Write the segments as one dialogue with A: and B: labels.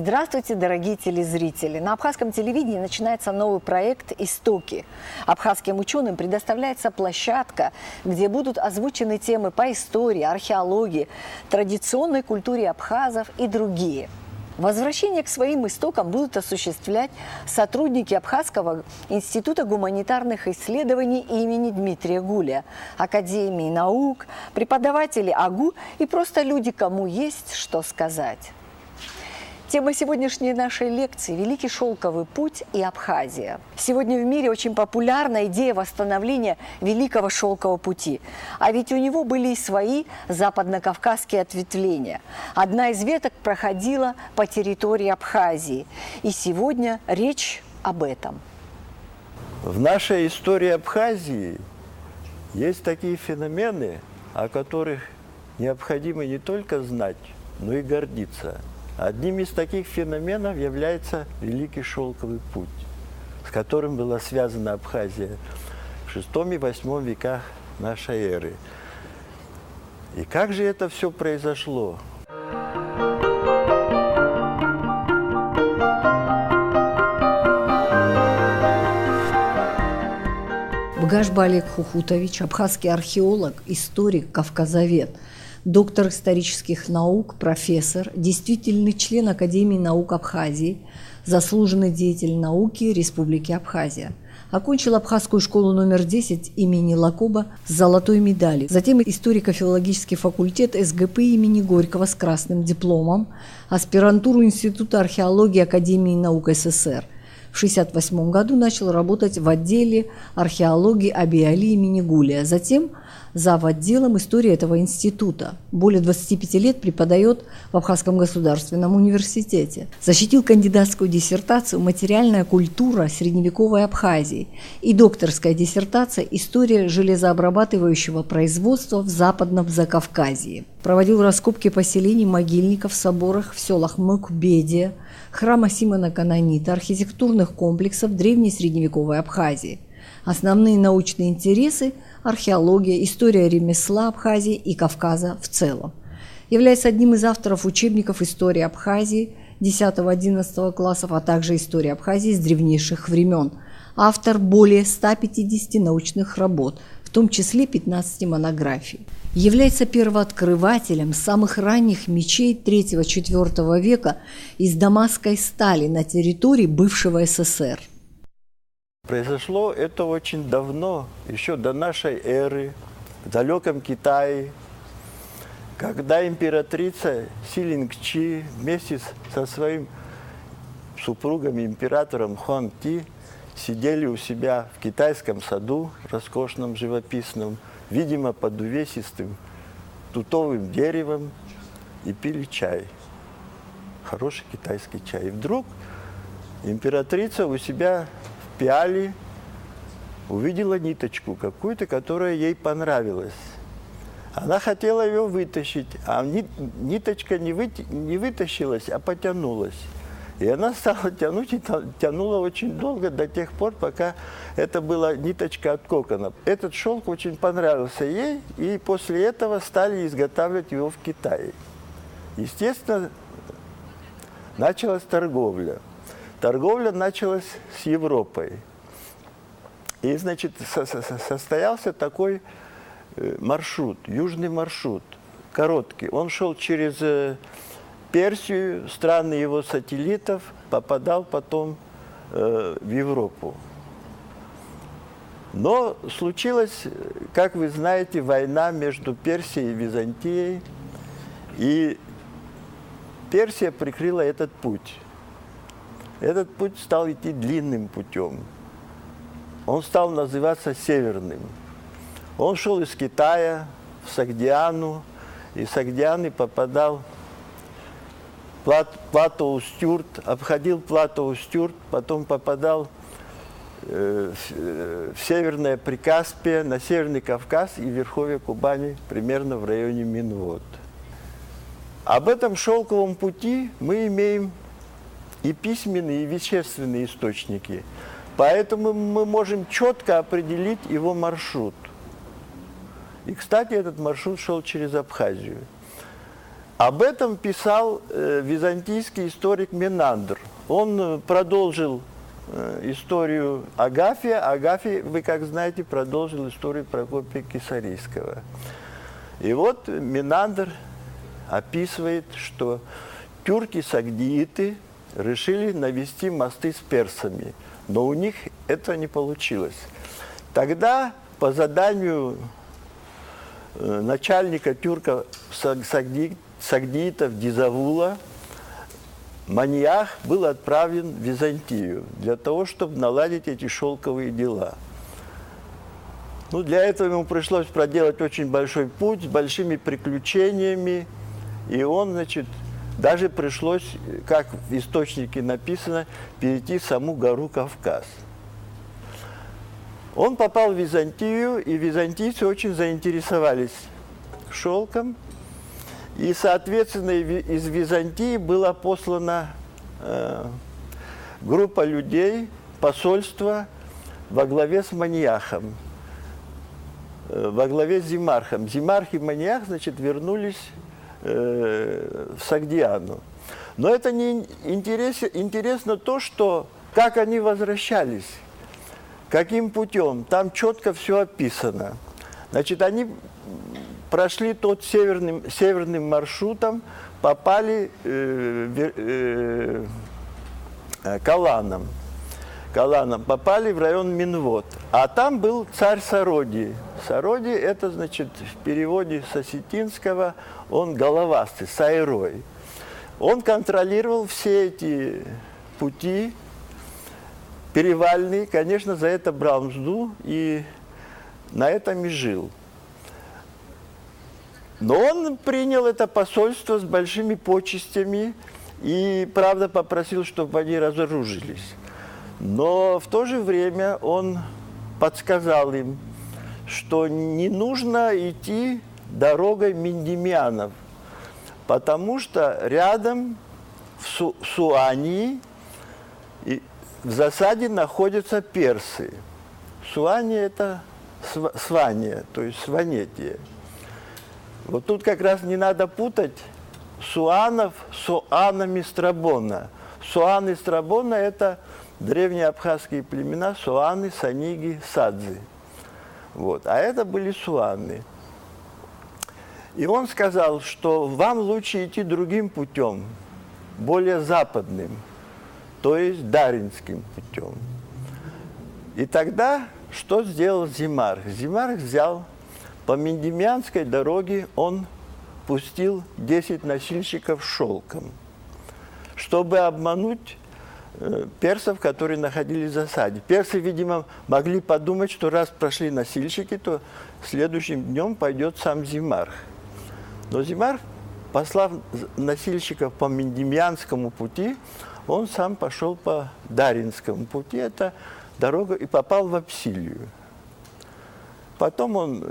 A: Здравствуйте, дорогие телезрители! На абхазском телевидении начинается новый проект «Истоки». Абхазским ученым предоставляется площадка, где будут озвучены темы по истории, археологии, традиционной культуре абхазов и другие. Возвращение к своим истокам будут осуществлять сотрудники Абхазского института гуманитарных исследований имени Дмитрия Гуля, Академии наук, преподаватели АГУ и просто люди, кому есть что сказать. Тема сегодняшней нашей лекции – Великий шелковый путь и Абхазия. Сегодня в мире очень популярна идея восстановления Великого шелкового пути. А ведь у него были и свои западно-кавказские ответвления. Одна из веток проходила по территории Абхазии. И сегодня речь об этом.
B: В нашей истории Абхазии есть такие феномены, о которых необходимо не только знать, но и гордиться. Одним из таких феноменов является Великий шелковый путь, с которым была связана Абхазия в VI и VIII веках нашей эры. И как же это все произошло?
A: Багашба Олег Хухутович, абхазский археолог, историк, кавказовед, доктор исторических наук, профессор, действительный член Академии наук Абхазии, заслуженный деятель науки Республики Абхазия. Окончил Абхазскую школу номер 10 имени Лакоба с золотой медалью. Затем историко-филологический факультет СГП имени Горького с красным дипломом, аспирантуру Института археологии Академии наук СССР. В 1968 году начал работать в отделе археологии Аби-Али имени Гуля. Затем зав. Отделом истории этого института. Более 25 лет преподает в Абхазском государственном университете. Защитил кандидатскую диссертацию «Материальная культура средневековой Абхазии» и докторская диссертация «История железообрабатывающего производства в Западном Закавказье». Проводил раскопки поселений, могильников, соборах в селах Мукбедия, храма Симона Канонита, архитектурных комплексов древней средневековой Абхазии. Основные научные интересы – археология, история ремесла Абхазии и Кавказа в целом. Является одним из авторов учебников истории Абхазии 10-11 классов, а также истории Абхазии с древнейших времен. Автор более 150 научных работ, в том числе 15 монографий. Является первооткрывателем самых ранних мечей III-IV века из дамасской стали на территории бывшего СССР.
B: Произошло это очень давно, еще до нашей эры, в далеком Китае, когда императрица Силингчи вместе со своим супругом, императором Хуанти, сидели у себя в китайском саду, роскошном, живописном, видимо, под увесистым тутовым деревом, и пили чай. Хороший китайский чай. И вдруг императрица у себя в пиале увидела ниточку какую-то, которая ей понравилась. Она хотела ее вытащить, а ниточка не вытащилась, а потянулась. И она стала тянуть, и тянула очень долго, до тех пор, пока это была ниточка от кокона. Этот шелк очень понравился ей, и после этого стали изготавливать его в Китае. Естественно, началась торговля. Торговля началась с Европой. И, значит, состоялся такой маршрут, южный маршрут, короткий. Он шел через Персию, страны его сателлитов, попадал потом в Европу. Но случилась, как вы знаете, война между Персией и Византией, и Персия прикрыла этот путь. Этот путь стал идти длинным путем. Он стал называться Северным. Он шел из Китая в Согдиану, и в Согдианы попадал Плато-Устюрт, обходил Плато-Устюрт, потом попадал в Северное Прикаспие, на Северный Кавказ и Верховье Кубани, примерно в районе Минвод. Об этом шелковом пути мы имеем и письменные, и вещественные источники. Поэтому мы можем четко определить его маршрут. И, кстати, этот маршрут шел через Абхазию. Об этом писал византийский историк Менандр. Он продолжил историю Агафия. Агафий, вы как знаете, продолжил историю Прокопия Кесарийского. И вот Менандр описывает, что тюрки-сагдииты решили навести мосты с персами, но у них это не получилось. Тогда по заданию начальника тюрков-сагдиитов Дизавула Маниах был отправлен в Византию для того, чтобы наладить эти шелковые дела. Ну, для этого ему пришлось проделать очень большой путь с большими приключениями, и он, значит, даже пришлось, как в источнике написано, перейти саму гору Кавказ. Он попал в Византию, и византийцы очень заинтересовались шелком. И, соответственно, из Византии была послана группа людей, посольство во главе с Маниахом, во главе с Зимархом. Зимарх и Маниах, значит, вернулись в Согдиану. Но это не интересно то, что как они возвращались, каким путем. Там четко все описано. Значит, они прошли тот северным маршрутом, попали Каланом, попали в район Минвод. А там был царь Сародий. Сародий – это, значит, в переводе с осетинского, он головастый, сайрой. Он контролировал все эти пути перевальные, конечно, за это брал мзду и на этом и жил. Но он принял это посольство с большими почестями и, правда, попросил, чтобы они разоружились. Но в то же время он подсказал им, что не нужно идти дорогой миндемианов, потому что рядом в Суании в засаде находятся персы. Суания – это Свания, то есть Сванетия. Вот тут как раз не надо путать суанов с суанами Страбона. Суаны Страбона – это древние абхазские племена суаны, саниги, садзы. Вот. А это были суаны. И он сказал, что вам лучше идти другим путем, более западным, то есть даринским путем. И тогда что сделал Зимарх? Зимарх взял по Миндемианской дороге, он пустил 10 носильщиков шелком, чтобы обмануть персов, которые находились в засаде. Персы, видимо, могли подумать, что раз прошли носильщики, то следующим днем пойдет сам Зимарх. Но Зимарх, послав носильщиков по Миндемианскому пути, он сам пошел по Даринскому пути, это дорога, и попал в Апсилию. Потом он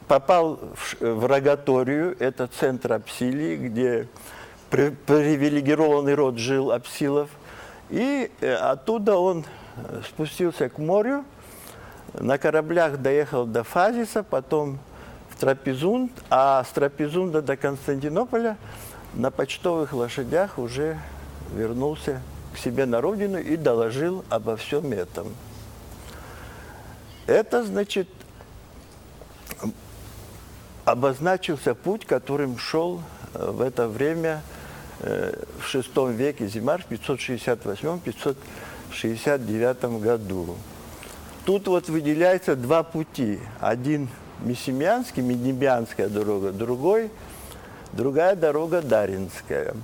B: попал в Рогаторию, это центр Апсилии, где привилегированный род жил Апсилов. И оттуда он спустился к морю, на кораблях доехал до Фазиса, потом в Трапезунд, а с Трапезунда до Константинополя на почтовых лошадях уже вернулся к себе на родину и доложил обо всем этом. Это, значит, обозначился путь, которым шел в это время в VI веке Зимарх, в 568-569 году. Тут вот выделяется два пути. Один Мессимианский, Миндемианская дорога, другая дорога Даринская.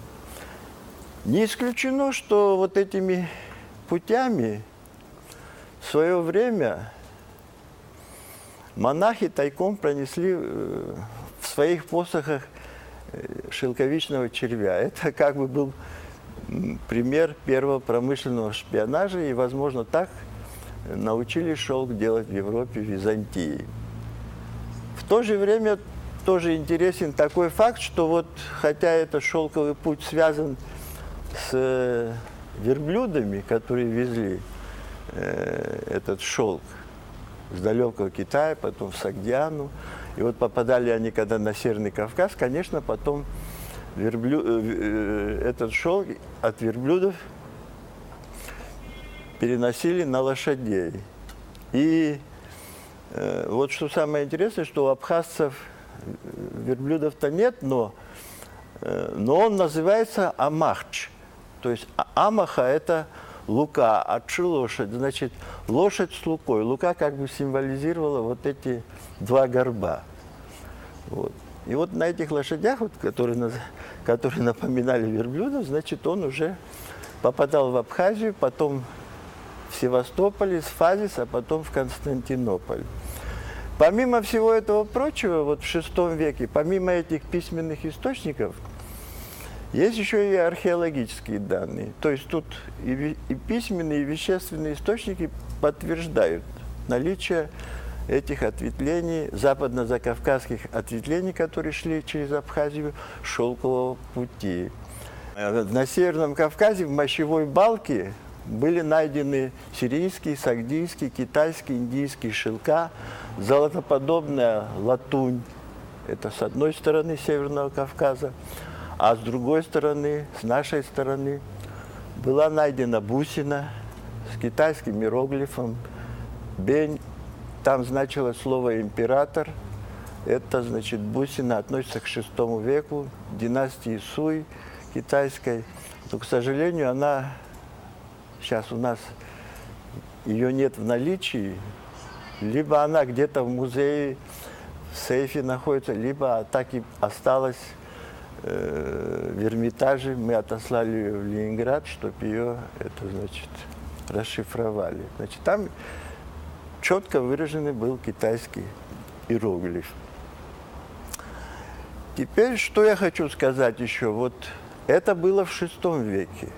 B: Не исключено, что вот этими путями в свое время монахи тайком пронесли в своих посохах шелковичного червя. Это как бы был пример первого промышленного шпионажа, и, возможно, так научили шелк делать в Европе, в Византии. В то же время тоже интересен такой факт, что вот, хотя этот шелковый путь связан с верблюдами, которые везли этот шелк с далекого Китая, потом в Согдиану, И вот попадали они когда на Северный Кавказ, конечно, потом этот шелк от верблюдов переносили на лошадей. И вот что самое интересное, что у абхазцев верблюдов-то нет, но он называется амахч. То есть амаха – это лука, отчи лошадь. Значит, лошадь с лукой. Лука как бы символизировала вот эти два горба. Вот. И вот на этих лошадях, вот, которые напоминали верблюдов, значит, он уже попадал в Абхазию, потом в Севастополь, в Фазис, а потом в Константинополь. Помимо всего этого прочего, вот в VI веке, помимо этих письменных источников, есть еще и археологические данные. То есть тут и письменные, и вещественные источники подтверждают наличие этих ответвлений, западно-закавказских ответвлений, которые шли через Абхазию, шелкового пути. На Северном Кавказе в мощевой балке были найдены сирийские, сагдийские, китайские, индийские шелка, золотоподобная латунь. Это с одной стороны Северного Кавказа, а с другой стороны, с нашей стороны, была найдена бусина с китайским иероглифом «бень». Там значилось слово «император». Это, значит, бусина относится к VI веку, династии Суй китайской. Но, к сожалению, она сейчас у нас ее нет в наличии. Либо она где-то в музее, в сейфе находится, либо так и осталась в Эрмитаже. Мы отослали ее в Ленинград, чтобы ее, это, значит, расшифровали. Значит, там четко выраженный был китайский иероглиф. Теперь, что я хочу сказать еще. Вот это было в VI веке.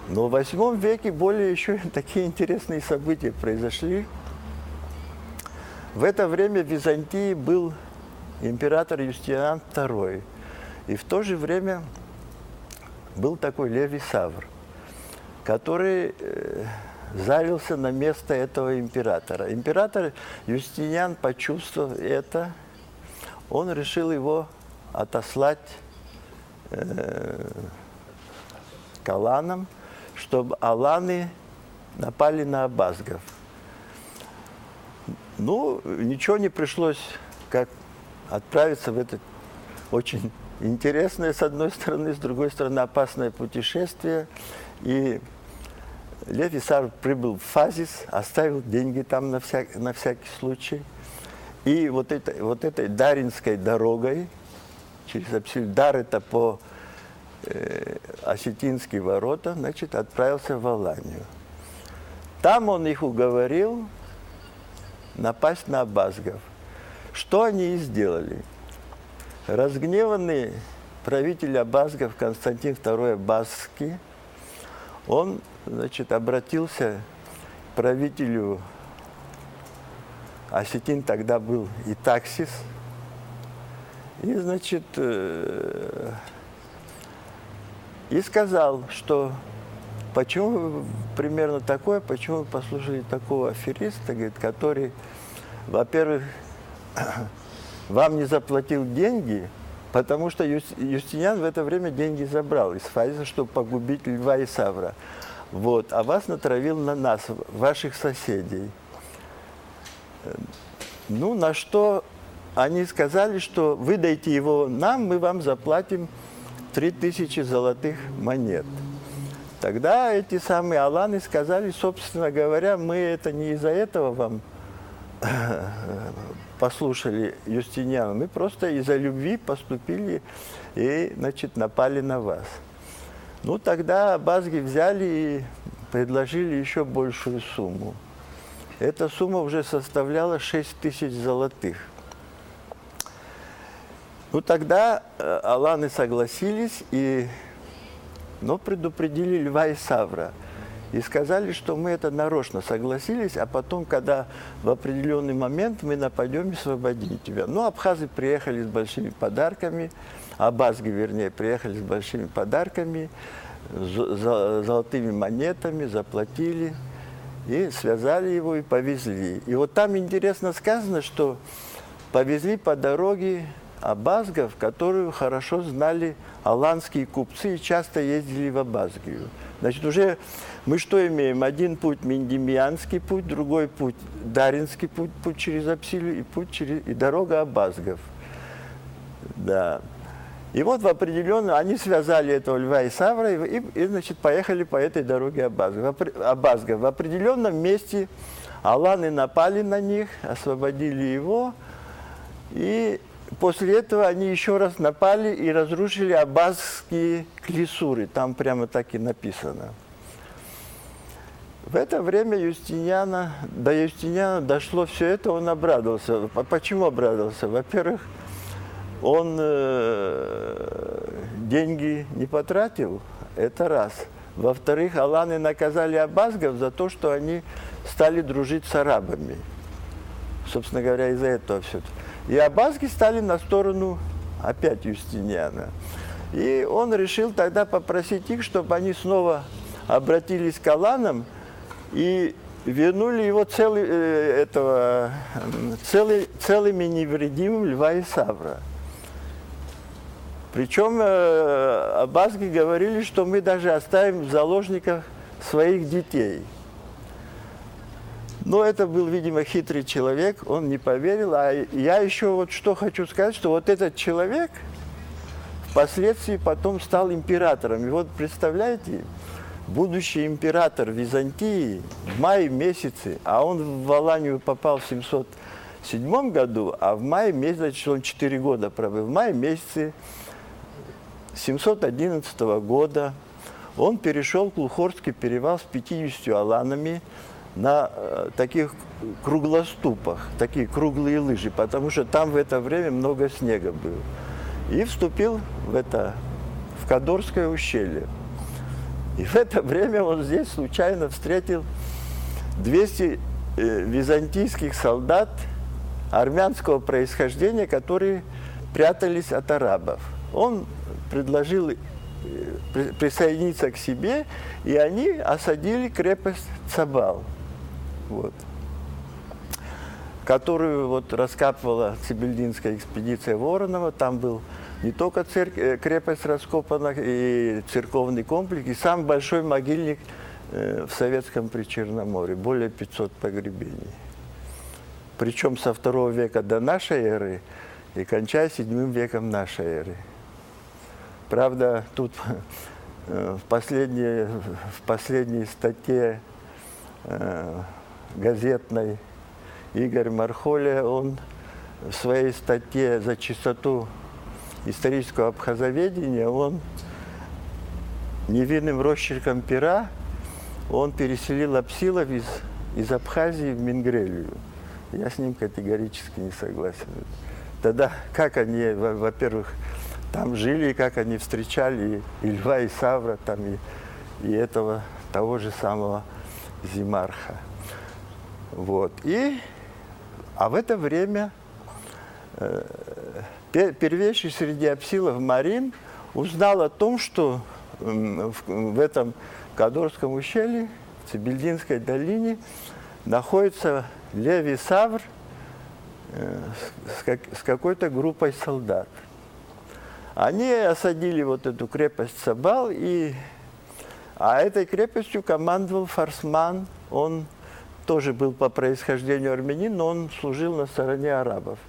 B: Но в VIII веке более еще такие интересные события произошли. В это время в Византии был император Юстиниан II. И в то же время был такой Левий Савр, который зарился на место этого императора. Император Юстиниан, почувствовав это, он решил его отослать к аланам, чтобы аланы напали на абазгов. Ну, ничего не пришлось, как отправиться в это очень интересное, с одной стороны, с другой стороны, опасное путешествие. И Левий Савр прибыл в Фазис, оставил деньги там на всякий случай. И вот этой Даринской дорогой, через Дар это по Осетинские ворота, значит, отправился в Аланию. Там он их уговорил напасть на абазгов. Что они и сделали. Разгневанный правитель абазгов Константин II Абазский, он, значит, обратился к правителю Осетин, тогда был Итаксис, и, значит, и сказал, что почему вы примерно такое, почему вы послушали такого афериста, говорит, который, во-первых, вам не заплатил деньги, потому что Юстиниан в это время деньги забрал из Фазиса, чтобы погубить Льва и Савра. Вот, а вас натравил на нас, ваших соседей. Ну, на что они сказали, что вы дайте его нам, мы вам заплатим 3000 золотых монет. Тогда эти самые аланы сказали, собственно говоря, мы это не из-за этого вам послушали Юстиниана, мы просто из-за любви поступили и, значит, напали на вас. Ну, тогда абазги взяли и предложили еще большую сумму. Эта сумма уже составляла 6000 золотых. Ну, тогда аланы согласились, но предупредили Льва и Савра. И сказали, что мы это нарочно согласились, а потом, когда в определенный момент мы нападем и освободим тебя. Ну, абхазы приехали с большими подарками, абазги, вернее, приехали с большими подарками, золотыми монетами, заплатили, и связали его и повезли. И вот там интересно сказано, что повезли по дороге абазгов, которую хорошо знали аланские купцы и часто ездили в Абазгию. Значит, уже мы что имеем? Один путь Миндемьянский путь, другой путь Даринский путь, путь через Апсилю и дорога абазгов. Да. И вот в определенном, они связали этого Льва и Савра и значит, поехали по этой дороге абазгов. В определенном месте аланы напали на них, освободили его, и после этого они еще раз напали и разрушили абазские клисуры. Там прямо так и написано. В это время до Юстиниана дошло все это, он обрадовался. Почему обрадовался? Во-первых, он деньги не потратил, это раз. Во-вторых, аланы наказали абазгов за то, что они стали дружить с арабами. Собственно говоря, из-за этого все. И абазги стали на сторону опять Юстиниана. И он решил тогда попросить их, чтобы они снова обратились к аланам и вернули его целыми невредимым Льва и Савра. Причем абазги говорили, что мы даже оставим в заложниках своих детей. Но это был, видимо, хитрый человек, он не поверил. А я еще вот что хочу сказать, что вот этот человек впоследствии потом стал императором. И вот представляете, будущий император Византии в мае месяце, а он в Аланию попал в 707 году, а в мае месяце, значит, он 4 года пробыл, в мае месяце 711 года он перешел Клухорский перевал с 50 аланами на таких круглоступах, такие круглые лыжи, потому что там в это время много снега было. И вступил в Кадорское ущелье. И в это время он здесь случайно встретил 200 византийских солдат армянского происхождения, которые прятались от арабов. Он предложил присоединиться к себе, и они осадили крепость Цабал, вот, которую вот раскапывала Цибельдинская экспедиция Воронова. Там был не только крепость раскопана, и церковный комплекс, и самый большой могильник в Советском Причерноморье, более 500 погребений. Причем со 2 века до нашей эры и кончая 7 веком нашей эры. Правда, тут в последней статье газетной Игорь Мархоля, он в своей статье «За чистоту исторического абхазоведения», он невинным росчерком пера он переселил апсилов из Абхазии в Мингрелию. Я с ним категорически не согласен. Тогда как они, во-первых, там жили, и как они встречали и Льва, и Савра, там, и того же самого Зимарха. Вот. А в это время первейший среди апсилов Марин узнал о том, что в этом Кадорском ущелье, в Цибельдинской долине, находится Левий Савр с какой-то группой солдат. Они осадили вот эту крепость Цабал, а этой крепостью командовал Фарсман. Он тоже был по происхождению армянин, но он служил на стороне арабов.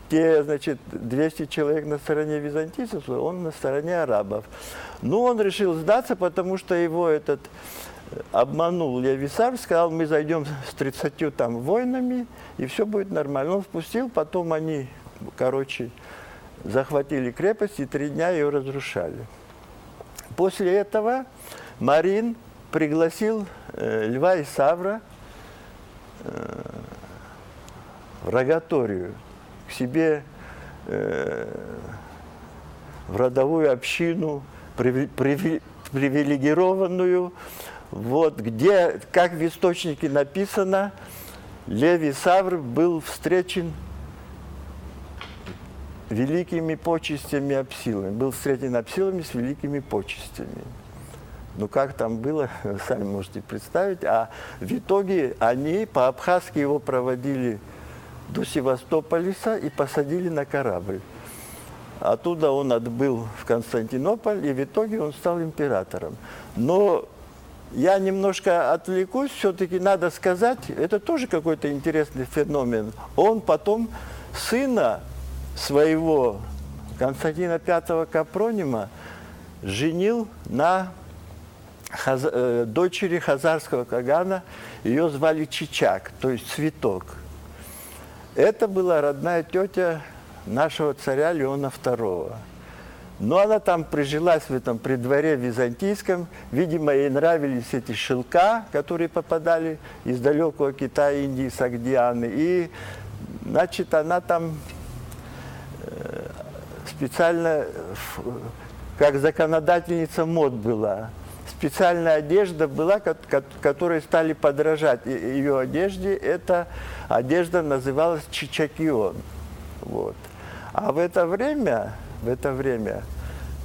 B: Те, значит, 200 человек на стороне византийцев, он на стороне арабов. Но он решил сдаться, потому что его обманул Левий Савр, сказал, мы зайдем с 30 там воинами, и все будет нормально. Он впустил, потом они, захватили крепость и 3 дня ее разрушали. После этого Марин пригласил Льва и Савра в Рогаторию, к себе в родовую общину, привилегированную, вот, где, как в источнике написано, Левий Савр был встречен великими почестями апсилами. Был встретен апсилами с великими почестями. Ну, как там было, сами можете представить. А в итоге они по-абхазски его проводили до Севастополиса и посадили на корабль. Оттуда он отбыл в Константинополь, и в итоге он стал императором. Но я немножко отвлекусь, все-таки надо сказать, это тоже какой-то интересный феномен. Он потом сына своего, Константина V Капронима, женил на дочери хазарского кагана, ее звали Чичак, то есть цветок. Это была родная тетя нашего царя Леона II. Но она там прижилась в этом при дворе византийском. Видимо, ей нравились эти шелка, которые попадали из далекого Китая, Индии, Согдианы. И, значит, она там специально, как законодательница мод была. Специальная одежда была, которой стали подражать ее одежде. Эта одежда называлась чичакион. Вот. А в это время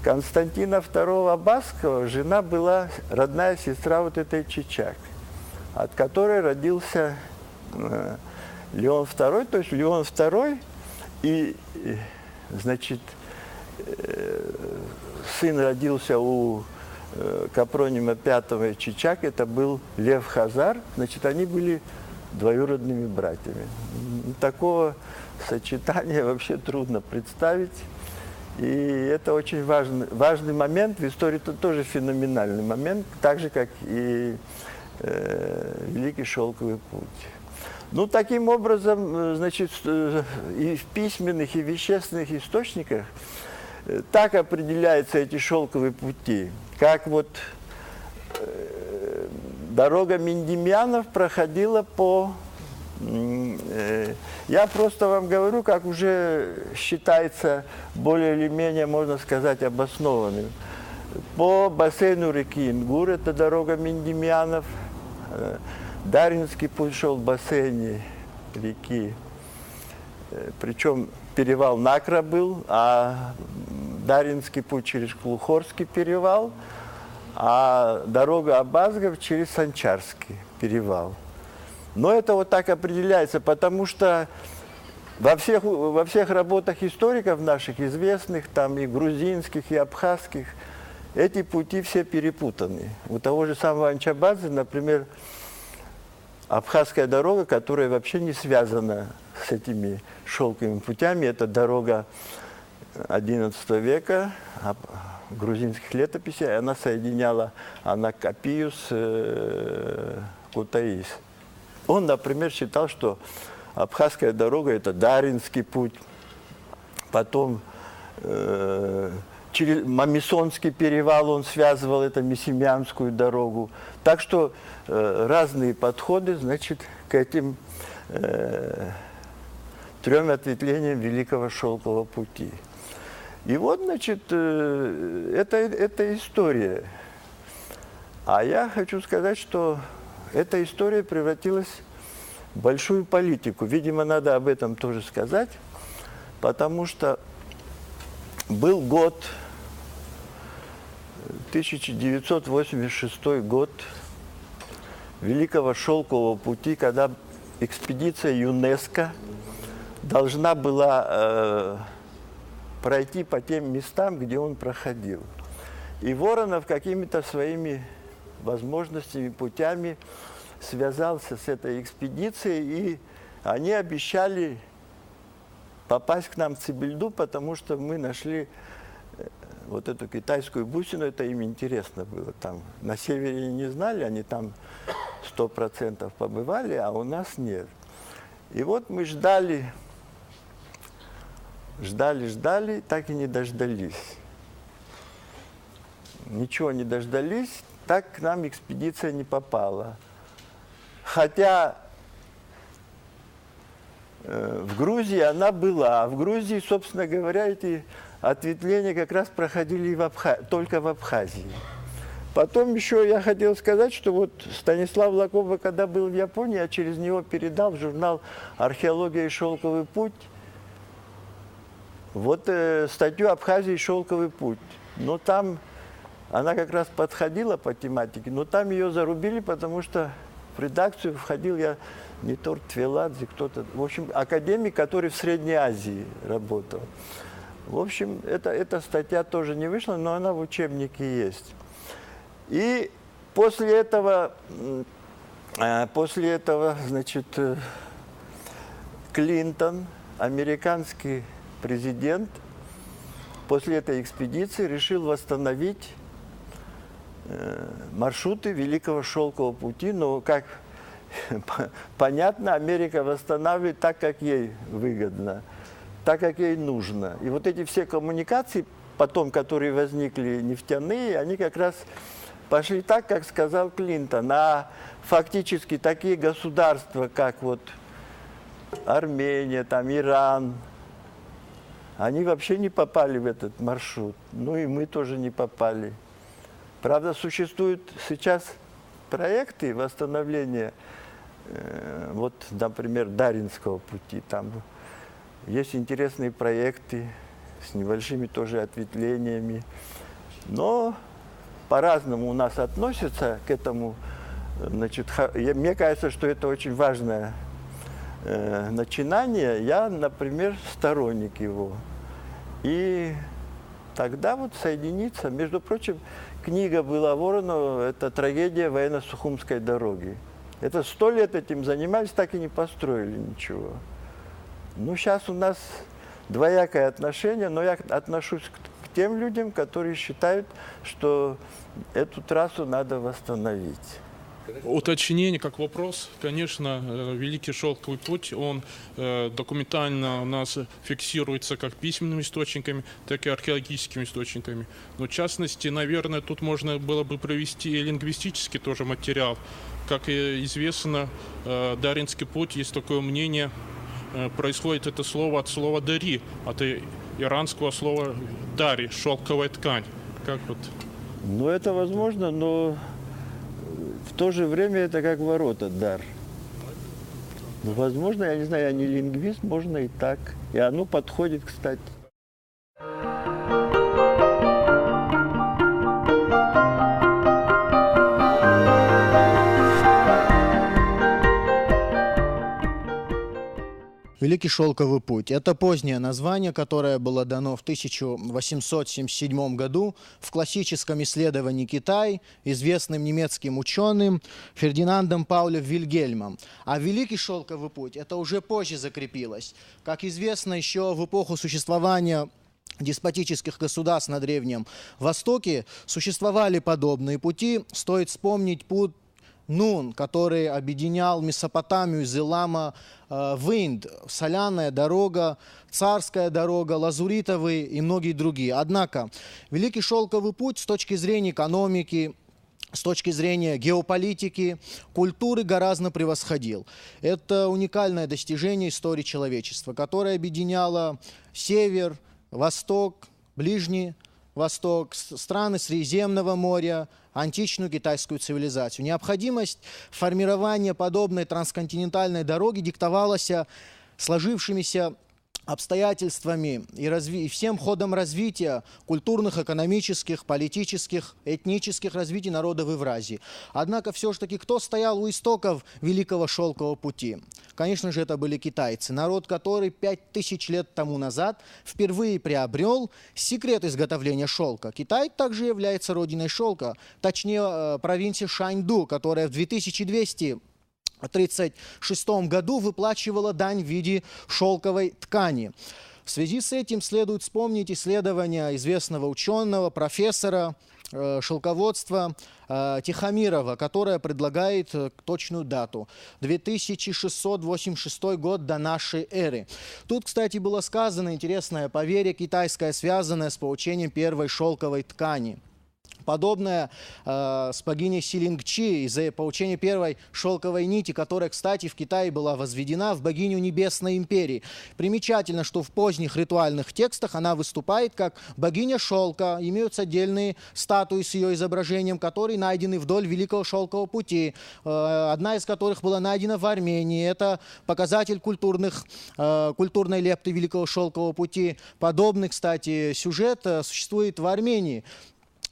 B: Константина II Аббасского жена была родная сестра вот этой Чичак, от которой родился Леон II. То есть Леон II и, значит, сын родился у Капронима V Чичак, это был Лев Хазар, значит, они были двоюродными братьями. Такого сочетания вообще трудно представить. И это очень важный момент, в истории это тоже феноменальный момент, так же, как и Великий Шелковый путь. Ну, таким образом, значит, и в письменных, и вещественных источниках так определяются эти шелковые пути, как вот дорога Миндемьянов проходила по... Я просто вам говорю, как уже считается более или менее, можно сказать, обоснованным. По бассейну реки Ингур, это дорога Миндемьянов. Даринский путь шел в бассейне реки. Причем перевал Накра был, а Даринский путь через Клухорский перевал, а дорога Абазгов через Санчарский перевал. Но это вот так определяется, потому что во всех работах историков наших, известных, там и грузинских, и абхазских, эти пути все перепутаны. У того же самого Анчабадзе, например, абхазская дорога, которая вообще не связана с этими шелковыми путями, это дорога XI века, грузинских летописей, она соединяла Анакапию с Кутаис. Он, например, считал, что абхазская дорога – это Даринский путь, потом через Мамисонский перевал он связывал это Мессимианскую дорогу. Так что разные подходы, значит, к этим трем ответвлениям Великого Шелкового пути. И вот, значит, это история. А я хочу сказать, что эта история превратилась в большую политику. Видимо, надо об этом тоже сказать, потому что был год, 1986 год Великого Шелкового пути, когда экспедиция ЮНЕСКО должна была пройти по тем местам, где он проходил. И Воронов какими-то своими возможностями, путями связался с этой экспедицией, и они обещали попасть к нам в Цибильду, потому что мы нашли вот эту китайскую бусину, это им интересно было. Там на севере не знали, они там 100% побывали, а у нас нет. И вот мы ждали, так и не дождались. Ничего не дождались, так к нам экспедиция не попала. Хотя в Грузии она была. В Грузии, собственно говоря, эти ответвления как раз проходили только в Абхазии. Потом еще я хотел сказать, что вот Станислав Лакоба, когда был в Японии, я через него передал в журнал «Археология и шелковый путь» вот статью «Абхазия и шелковый путь». Но там она как раз подходила по тематике, но там ее зарубили, потому что в редакцию входил я не Торт Твеладзе, кто-то, в общем, академик, который в Средней Азии работал. В общем, эта статья тоже не вышла, но она в учебнике есть. И после этого, значит, Клинтон, американский президент, после этой экспедиции решил восстановить маршруты Великого Шелкового пути, но, как понятно, Америка восстанавливает так, как ей выгодно, так, как ей нужно. И вот эти все коммуникации, потом, которые возникли нефтяные, они как раз пошли так, как сказал Клинтон. А фактически такие государства, как вот Армения, там, Иран, они вообще не попали в этот маршрут. Ну и мы тоже не попали. Правда, существуют сейчас проекты восстановления, вот, например, Даринского пути. Там есть интересные проекты с небольшими тоже ответвлениями. Но по-разному у нас относятся к этому. Значит, мне кажется, что это очень важное начинание. Я, например, сторонник его. И тогда вот соединиться. Между прочим, книга была Воронова, это «Трагедия военно-сухумской дороги». Это 100 лет этим занимались, так и не построили ничего. Ну, сейчас у нас двоякое отношение, но я отношусь к тем людям, которые считают, что эту трассу надо восстановить.
C: Уточнение как вопрос. Конечно, Великий Шелковый путь, он документально у нас фиксируется как письменными источниками, так и археологическими источниками. Но в частности, наверное, тут можно было бы провести и лингвистический тоже материал. Как известно, Даринский путь, есть такое мнение, происходит это слово от слова «дари», от иранского слова «дари», шелковая ткань. Как вот?
B: Ну, это возможно, но в то же время это как ворота, дар. Ну, возможно, я не знаю, я не лингвист, можно и так. И оно подходит, кстати.
D: Великий Шелковый путь – это позднее название, которое было дано в 1877 году в классическом исследовании Китая известным немецким ученым Фердинандом Паулем Вильгельмом. А Великий Шелковый путь – это уже позже закрепилось. Как известно, еще в эпоху существования деспотических государств на Древнем Востоке существовали подобные пути. Стоит вспомнить путь Нун, который объединял Месопотамию из Илама в Инд, Соляная дорога, Царская дорога, Лазуритовый и многие другие. Однако Великий Шелковый путь с точки зрения экономики, с точки зрения геополитики, культуры гораздо превосходил. Это уникальное достижение истории человечества, которое объединяло север, восток, Ближний Восток, страны Средиземного моря, античную китайскую цивилизацию. Необходимость формирования подобной трансконтинентальной дороги диктовалась сложившимися обстоятельствами и всем ходом развития культурных, экономических, политических, этнических развитий народов Евразии. Однако все-таки кто стоял у истоков Великого Шелкового пути? Конечно же, это были китайцы. Народ, который 5000 лет тому назад впервые приобрел секрет изготовления шелка. Китай также является родиной шелка, точнее провинция Шаньду, которая в 2236 году выплачивала дань в виде шелковой ткани. В связи с этим следует вспомнить исследования известного ученого, профессора шелководства Тихомирова, которая предлагает точную дату – 2686 год до нашей эры. Тут, кстати, было сказано интересное поверье китайское, связанное с получением первой шелковой ткани. Подобное с богиней Силингчи из-за получения первой шелковой нити, которая, кстати, в Китае была возведена в богиню Небесной империи. Примечательно, что в поздних ритуальных текстах она выступает как богиня шелка. Имеются отдельные статуи с ее изображением, которые найдены вдоль Великого Шелкового пути. Одна из которых была найдена в Армении. Это показатель культурной лепты Великого Шелкового пути. Подобный, кстати, сюжет существует в Армении.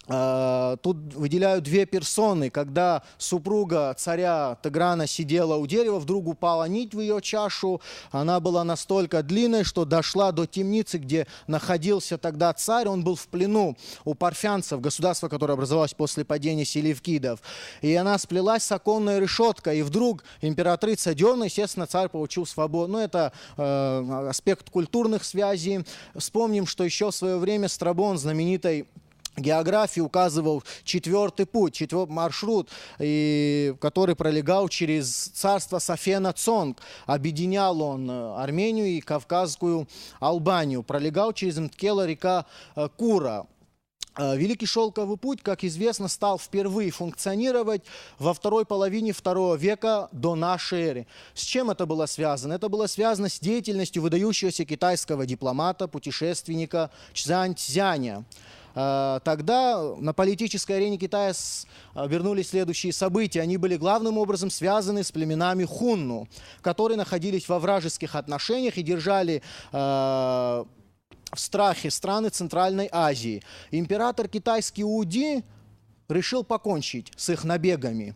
D: Тут выделяют две персоны. Когда супруга царя Тиграна сидела у дерева, вдруг упала нить в ее чашу. Она была настолько длинной, что дошла до темницы, где находился тогда царь. Он был в плену у парфянцев, государства, которое образовалось после падения селевкидов. И она сплелась с оконной решеткой. И вдруг императрица дернула, естественно, царь получил свободу. Ну, это аспект культурных связей. Вспомним, что еще в свое время Страбон, знаменитый географии, указывал четвертый путь, четвертый маршрут, который пролегал через царство Сафена-Цонг. Объединял он Армению и Кавказскую Албанию. Пролегал через Мкела река Кура. Великий Шелковый путь, как известно, стал впервые функционировать во второй половине II века до нашей эры. С чем это было связано? Это было связано с деятельностью выдающегося китайского дипломата, путешественника Чжан Цзяня. Тогда на политической арене Китая вернулись следующие события. Они были главным образом связаны с племенами Хунну, которые находились во вражеских отношениях и держали в страхе страны Центральной Азии. Император китайский Уди решил покончить с их набегами.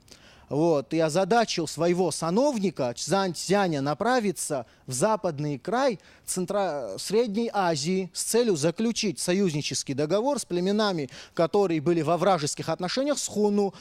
D: И озадачил своего сановника Чжан Цзяня направиться в западный край Средней Азии с целью заключить союзнический договор с племенами, которые были во вражеских отношениях с Хунну.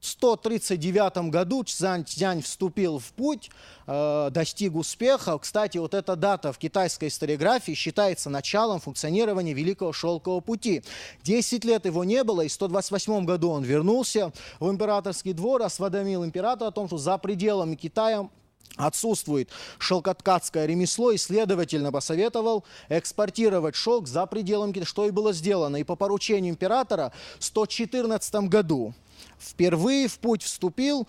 D: В 139 году Чжан Цзянь вступил в путь, достиг успеха. Кстати, вот эта дата в китайской историографии считается началом функционирования Великого Шелкового пути. 10 лет его не было, и в 128 году он вернулся в императорский двор, осведомил императора о том, что за пределами Китая отсутствует шелкоткацкое ремесло, и, следовательно, посоветовал экспортировать шелк за пределами Китая, что и было сделано. И по поручению императора в 114 году впервые в путь вступил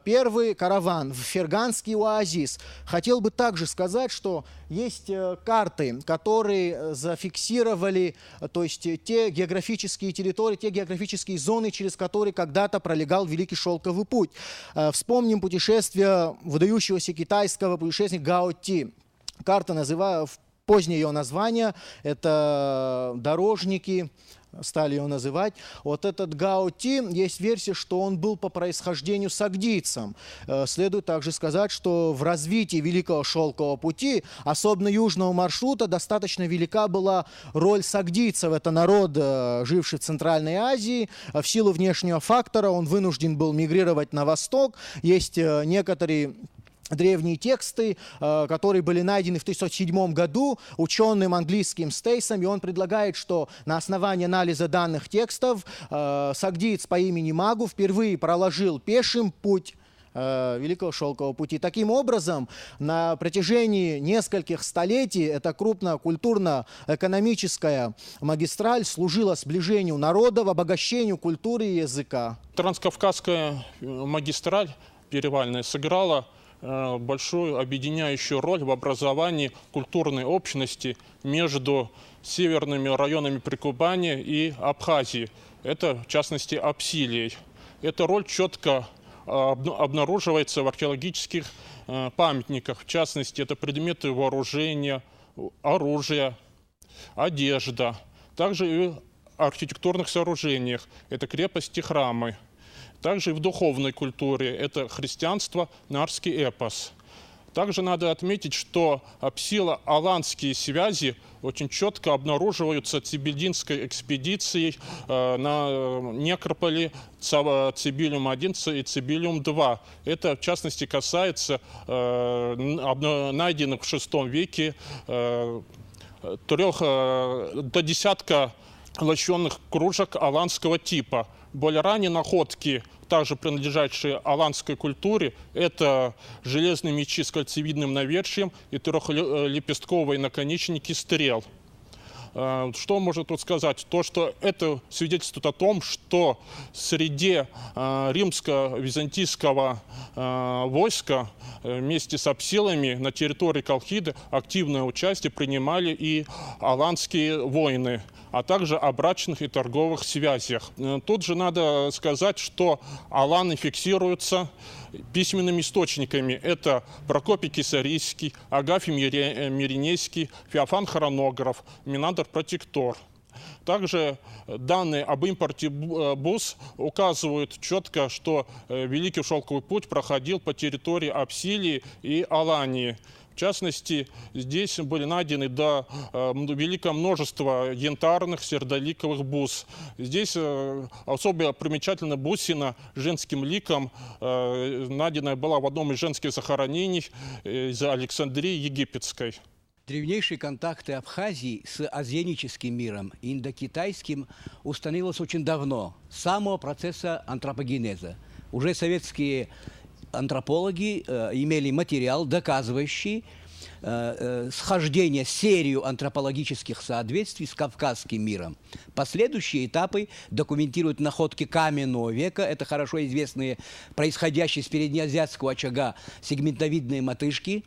D: первый караван в Ферганский оазис. Хотел бы также сказать, что есть карты, которые зафиксировали, то есть те географические территории, те географические зоны, через которые когда-то пролегал Великий Шелковый путь. Вспомним путешествие выдающегося китайского путешественника Гао Ти. Карта позднее ее название – это «Дорожники», стали его называть. Вот этот Гао Ти, есть версия, что он был по происхождению сагдийцем. Следует также сказать, что в развитии Великого Шелкового пути, особенно южного маршрута, достаточно велика была роль сагдийцев. Это народ, живший в Центральной Азии. В силу внешнего фактора он вынужден был мигрировать на восток. Есть некоторые древние тексты, которые были найдены в 1907 году ученым английским Стейсом, и он предлагает, что на основании анализа данных текстов сагдиец по имени Магу впервые проложил пешим путь Великого Шелкового пути. Таким образом, на протяжении нескольких столетий эта крупная культурно-экономическая магистраль служила сближению народов, обогащению культуры и языка.
C: Транскавказская магистраль перевальная сыграла большую объединяющую роль в образовании культурной общности между северными районами Прикубани и Абхазии. Это, в частности, Апсилией. Эта роль четко обнаруживается в археологических памятниках. В частности, это предметы вооружения, оружия, одежда. Также и в архитектурных сооружениях. Это крепости, храмы. Также и в духовной культуре это христианство, нарский эпос. Также надо отметить, что апсило-аланские связи очень четко обнаруживаются Цибильдинской экспедицией на некрополе Цибилиум-1 и Цибилиум-2. Это, в частности, касается найденных в VI веке до десятка лощенных кружек аланского типа. Более ранние находки, также принадлежащие аланской культуре, это железные мечи с кольцевидным навершием и трехлепестковые наконечники стрел. Что можно тут сказать? То, что это свидетельствует о том, что среди римско-византийского войска вместе с апсилами на территории Колхиды активное участие принимали и аланские воины, а также о брачных и торговых связях. Тут же надо сказать, что аланы фиксируются письменными источниками. Это Прокопий Кесарийский, Агафий Миринейский, Феофан Хронограф, Минандр Протектор. Также данные об импорте бус указывают четко, что Великий Шелковый путь проходил по территории Апсилии и Алании. В частности, здесь были найдены великое множество янтарных сердоликовых бус. Здесь особо примечательна бусина с женским ликом, найденная была в одном из женских захоронений из Александрии Египетской.
E: Древнейшие контакты Абхазии с азианическим миром, индокитайским, установилось очень давно, с самого процесса антропогенеза. Уже советские антропологи имели материал, доказывающий схождение, серию антропологических соответствий с Кавказским миром. Последующие этапы документируют находки каменного века. Это хорошо известные происходящие с переднеазиатского очага сегментовидные мотышки,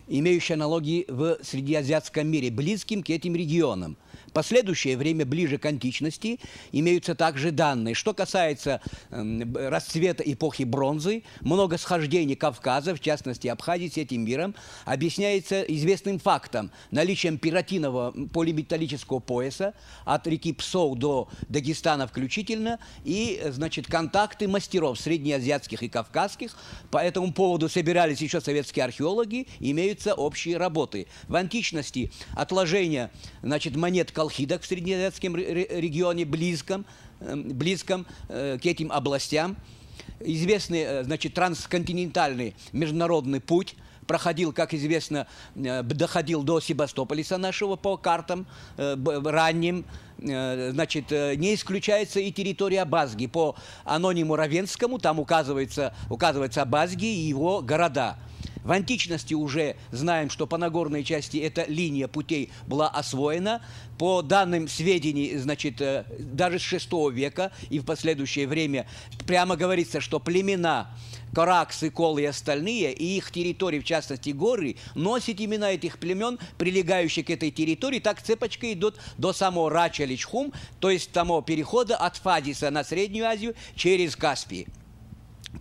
E: имеющие аналогии в среднеазиатском мире, близким к этим регионам. В последующее время, ближе к античности, имеются также данные. Что касается расцвета эпохи бронзы, много схождений Кавказа, в частности Абхазии, с этим миром, объясняется известным фактом: наличием пиратинового полиметаллического пояса от реки Псоу до Дагестана включительно, и, значит, контакты мастеров среднеазиатских и кавказских. По этому поводу собирались еще советские археологи, имеются общие работы. В античности отложения, значит, монет колхидок в среднеазиатском регионе, близком к этим областям. Известный, значит, трансконтинентальный международный путь проходил, как известно, доходил до Севастополиса нашего по картам ранним. Значит, не исключается и территория Абазги. По анониму Равенскому там указывается Абазги и его города. В античности уже знаем, что по Нагорной части эта линия путей была освоена. По данным сведений, значит, даже с VI века и в последующее время прямо говорится, что племена Караксы, Колы и остальные, и их территории, в частности горы, носят имена этих племен, прилегающие к этой территории. Так цепочка идет до самого Рача-Личхум, то есть того перехода от Фадиса на Среднюю Азию через Каспий.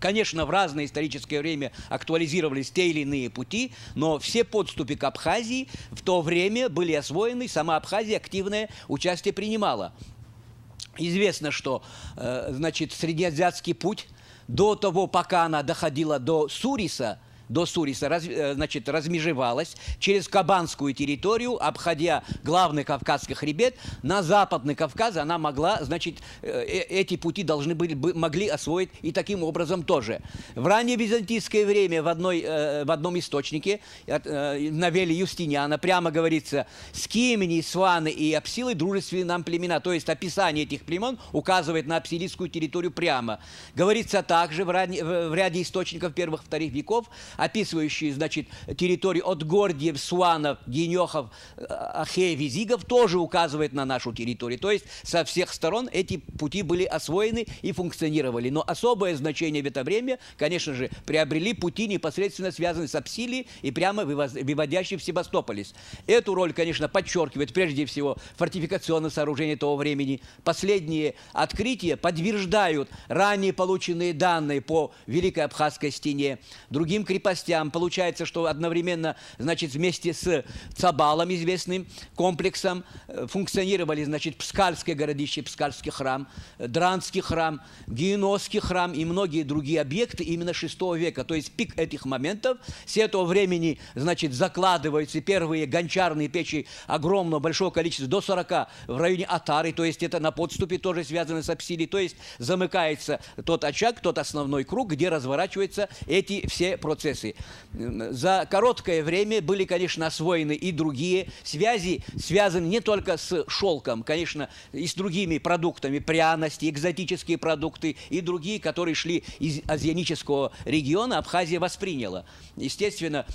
E: Конечно, в разное историческое время актуализировались те или иные пути, но все подступы к Абхазии в то время были освоены, сама Абхазия активное участие принимала. Известно, что, значит, среднеазиатский путь до того, пока она доходила до Суриса, значит, размежевалась через Кабанскую территорию, обходя главный Кавказский хребет. На Западный Кавказ она могла, значит, эти пути могли освоить и таким образом тоже. В раннее византийское время в одном источнике, в новелле Юстиниана, прямо говорится: «Скимени, Сваны и Апсилы дружественные нам племена». То есть описание этих племен указывает на апсилийскую территорию прямо. Говорится также в ряде источников первых-вторых веков, описывающие, значит, территорию от Гордиев, Суанов, Генехов, Ахеев и Зигов, тоже указывает на нашу территорию. То есть со всех сторон эти пути были освоены и функционировали. Но особое значение в это время, конечно же, приобрели пути, непосредственно связанные с Апсилией и прямо выводящие в Севастополис. Эту роль, конечно, подчеркивает прежде всего фортификационные сооружения того времени. Последние открытия подтверждают ранее полученные данные по Великой Абхазской стене, другим крепостям. Получается, что одновременно, значит, вместе с Цабалом, известным комплексом, функционировали, значит, Пскальское городище, Пскальский храм, Дранский храм, Гиеносский храм и многие другие объекты именно VI века. То есть пик этих моментов. С этого времени, значит, закладываются первые гончарные печи огромного, большого количества, до 40 в районе Атары, то есть это на подступе тоже связано с Апсилией. То есть замыкается тот очаг, тот основной круг, где разворачиваются эти все процессы. За короткое время были, конечно, освоены и другие связи, связанные не только с шелком, конечно, и с другими продуктами, пряности, экзотические продукты и другие, которые шли из азианического региона, Абхазия восприняла. Естественно,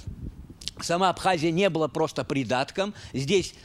E: сама Абхазия не была просто придатком. Здесь,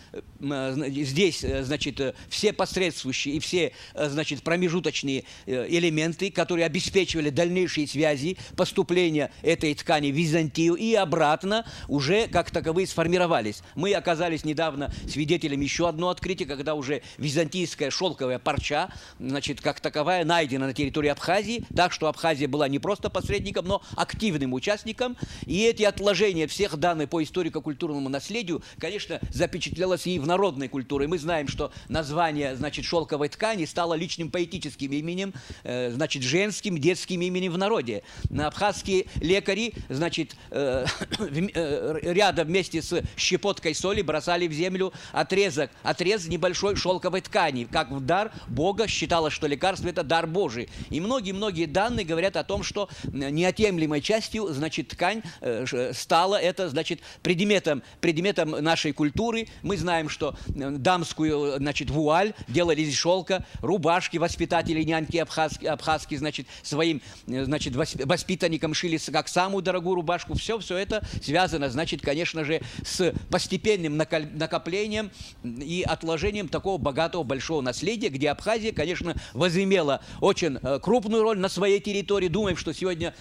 E: значит, все посредствующие и все, значит, промежуточные элементы, которые обеспечивали дальнейшие связи поступления этой ткани в Византию и обратно, уже как таковые сформировались. Мы оказались недавно свидетелями еще одного открытия, когда уже византийская шелковая парча, значит, как таковая найдена на территории Абхазии, так что Абхазия была не просто посредником, но активным участником. И эти отложения всех данных главное, по историко-культурному наследию, конечно, запечатлелось и в народной культуре. Мы знаем, что название, значит, шелковой ткани стало личным поэтическим именем, значит, женским, детским именем в народе. На абхазские лекари, значит, рядом вместе с щепоткой соли бросали в землю отрез небольшой шелковой ткани, как в дар Бога. Считалось, что лекарство – это дар Божий. И многие-многие данные говорят о том, что неотъемлемой частью, значит, ткань стала это, значит, предметом нашей культуры. Мы знаем, что дамскую, значит, вуаль делали из шелка, рубашки воспитатели, няньки абхазские, значит, своим, значит, воспитанникам шили как самую дорогую рубашку. Все это связано, значит, конечно же, с постепенным накоплением и отложением такого богатого большого наследия, где Абхазия, конечно, возымела очень крупную роль на своей территории. Думаем, что сегодня,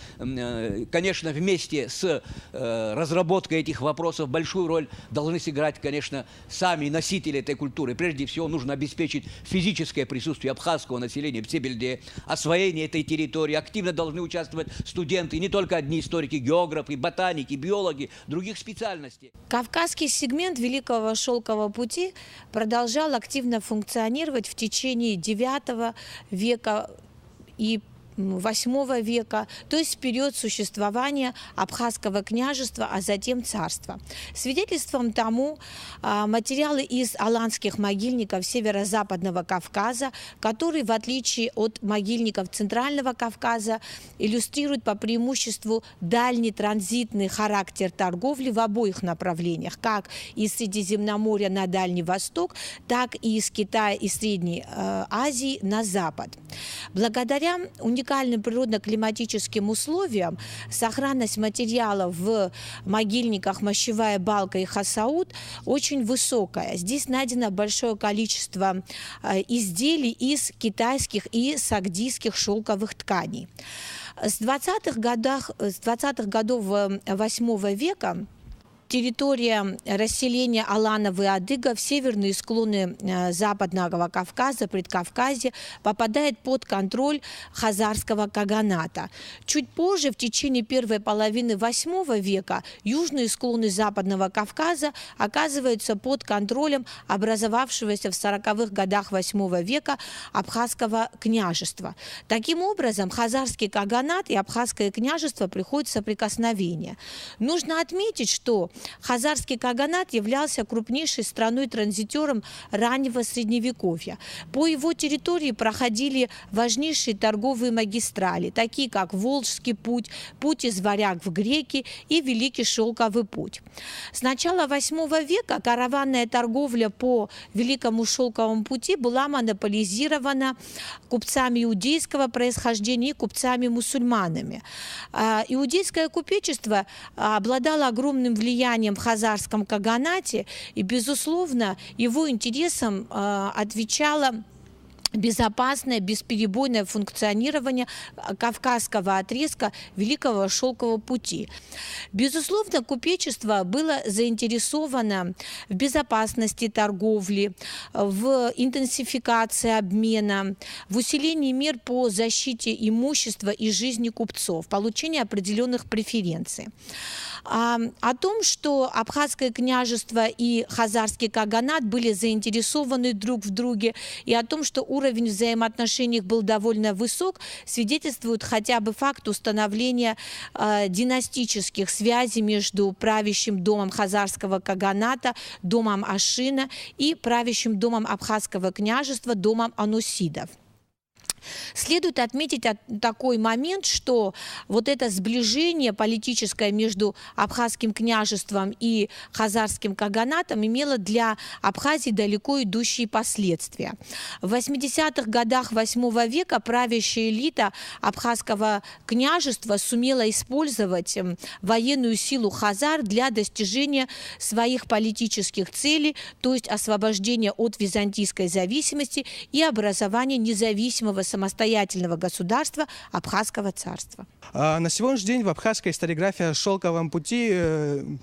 E: конечно, вместе с разработкой этих вопросов большую роль должны сыграть, конечно, сами носители этой культуры. Прежде всего, нужно обеспечить физическое присутствие абхазского населения в Цебельде, освоение этой территории. Активно должны участвовать студенты, не только одни историки, географы, ботаники, биологи, других специальностей.
F: Кавказский сегмент Великого Шелкового пути продолжал активно функционировать в течение IX века и VIII века, то есть в период существования Абхазского княжества, а затем царства. Свидетельством тому материалы из аланских могильников северо-западного Кавказа, которые, в отличие от могильников Центрального Кавказа, иллюстрируют по преимуществу дальний транзитный характер торговли в обоих направлениях, как из Средиземноморья на Дальний Восток, так и из Китая и Средней Азии на Запад. Благодаря уникальным природно-климатическим условиям сохранность материалов в могильниках Мощевая Балка и Хасаут очень высокая. Здесь найдено большое количество изделий из китайских и сагдийских шелковых тканей. С 20-х годов VIII века территория расселения аланов и адыгов, северные склоны Западного Кавказа, Предкавказья, попадает под контроль хазарского каганата. Чуть позже, в течение первой половины VIII века, южные склоны Западного Кавказа оказываются под контролем образовавшегося в 40-х годах VIII века Абхазского княжества. Таким образом, хазарский каганат и Абхазское княжество приходят в соприкосновение. Нужно отметить, что хазарский каганат являлся крупнейшей страной-транзитером раннего Средневековья. По его территории проходили важнейшие торговые магистрали, такие как Волжский путь, путь из Варяг в Греки и Великий Шелковый путь. С начала VIII века караванная торговля по Великому Шелковому пути была монополизирована купцами иудейского происхождения и купцами-мусульманами. Иудейское купечество обладало огромным влиянием в хазарском каганате, и, безусловно, его интересам отвечало безопасное, бесперебойное функционирование Кавказского отрезка Великого Шелкового пути. Безусловно, купечество было заинтересовано в безопасности торговли, в интенсификации обмена, в усилении мер по защите имущества и жизни купцов, получении определенных преференций. О том, что Абхазское княжество и хазарский каганат были заинтересованы друг в друге, и о том, что уровень взаимоотношений был довольно высок, свидетельствует хотя бы факт установления династических связей между правящим домом хазарского каганата, домом Ашина, и правящим домом Абхазского княжества, домом Анусидов. Следует отметить такой момент, что вот это сближение политическое между Абхазским княжеством и хазарским каганатом имело для Абхазии далеко идущие последствия. В 80-х годах VIII века правящая элита Абхазского княжества сумела использовать военную силу хазар для достижения своих политических целей, то есть освобождения от византийской зависимости и образования независимого самостоятельного государства Абхазского царства.
G: На сегодняшний день в абхазской историографии о шелковом пути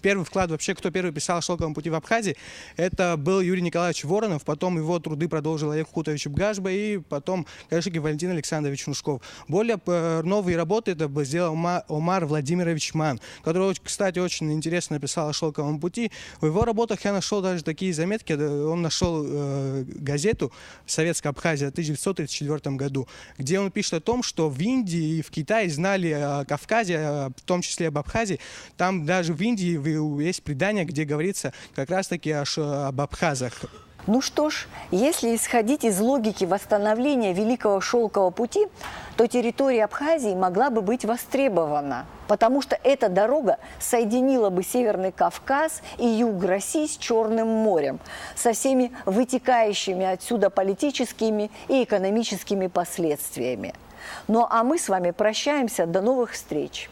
G: первый вклад вообще, кто первый писал о шелковом пути в Абхазии, это был Юрий Николаевич Воронов, потом его труды продолжил Олег Хутович Бгашба и потом, конечно, Валентин Александрович Нушков. Более новые работы это сделал Омар Владимирович Ман, который, кстати, очень интересно написал о шелковом пути. В его работах я нашел даже такие заметки, он нашел газету «Советская Абхазия» в 1934 году, где он пишет о том, что в Индии и в Китае знали о Кавказе, в том числе об Абхазии. Там даже в Индии есть предание, где говорится как раз-таки об абхазах.
A: Ну что ж, если исходить из логики восстановления Великого Шелкового пути, то территория Абхазии могла бы быть востребована, потому что эта дорога соединила бы Северный Кавказ и юг России с Черным морем, со всеми вытекающими отсюда политическими и экономическими последствиями. Ну а мы с вами прощаемся, до новых встреч.